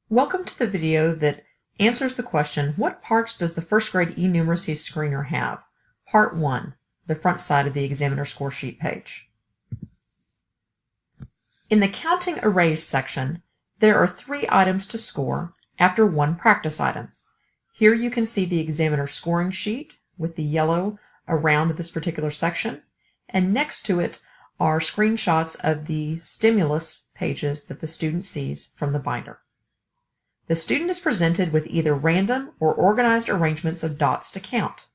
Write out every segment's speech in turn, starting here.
Welcome to the video that answers the question, what parts does the first grade eNumeracy screener have? Part 1, the front side of the examiner score sheet page. In the counting arrays section, there are 3 items to score after 1 practice item. Here you can see the examiner scoring sheet with the yellow around this particular section, and next to it are screenshots of the stimulus pages that the student sees from the binder. The student is presented with either random or organized arrangements of dots to count.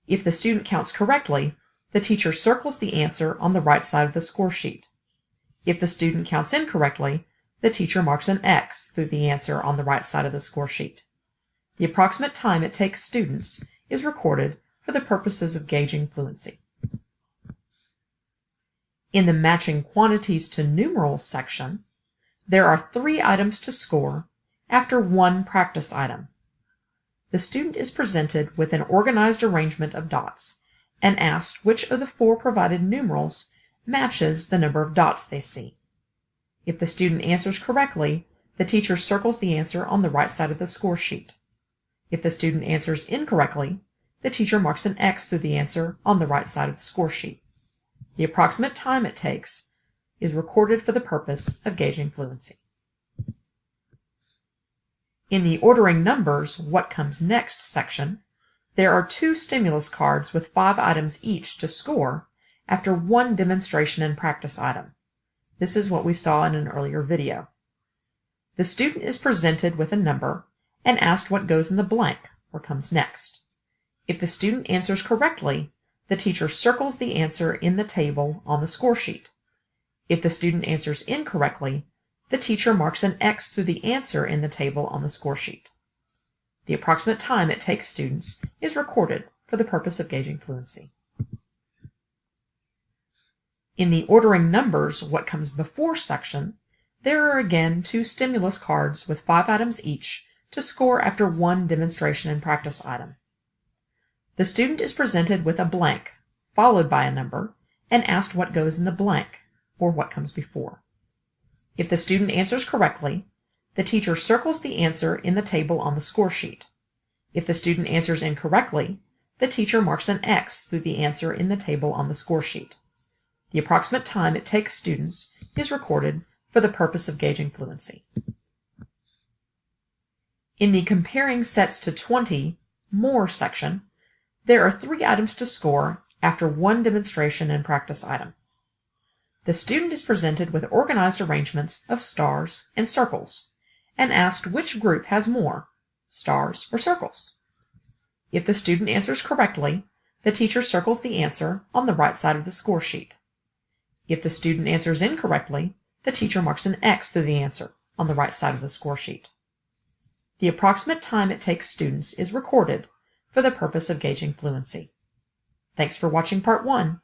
If the student counts correctly, the teacher circles the answer on the right side of the score sheet. If the student counts incorrectly, the teacher marks an X through the answer on the right side of the score sheet. The approximate time it takes students is recorded for the purposes of gauging fluency. In the matching quantities to numerals section, there are 3 items to score after 1 practice item. The student is presented with an organized arrangement of dots and asked which of the 4 provided numerals matches the number of dots they see. If the student answers correctly, the teacher circles the answer on the right side of the score sheet. If the student answers incorrectly, the teacher marks an X through the answer on the right side of the score sheet. The approximate time it takes is recorded for the purpose of gauging fluency. In the ordering numbers, what comes next section, there are 2 stimulus cards with 5 items each to score after 1 demonstration and practice item. This is what we saw in an earlier video. The student is presented with a number and asked what goes in the blank or comes next. If the student answers correctly, the teacher circles the answer in the table on the score sheet. If the student answers incorrectly, the teacher marks an X through the answer in the table on the score sheet. The approximate time it takes students is recorded for the purpose of gauging fluency. In the ordering numbers, what comes before section, there are again 2 stimulus cards with 5 items each to score after 1 demonstration and practice item. The student is presented with a blank, followed by a number, and asked what goes in the blank, or what comes before. If the student answers correctly, the teacher circles the answer in the table on the score sheet. If the student answers incorrectly, the teacher marks an X through the answer in the table on the score sheet. The approximate time it takes students is recorded for the purpose of gauging fluency. In the comparing sets to 20 more section, there are 3 items to score after 1 demonstration and practice item. The student is presented with organized arrangements of stars and circles and asked which group has more, stars or circles. If the student answers correctly, the teacher circles the answer on the right side of the score sheet. If the student answers incorrectly, the teacher marks an X through the answer on the right side of the score sheet. The approximate time it takes students is recorded for the purpose of gauging fluency. Thanks for watching Part 1.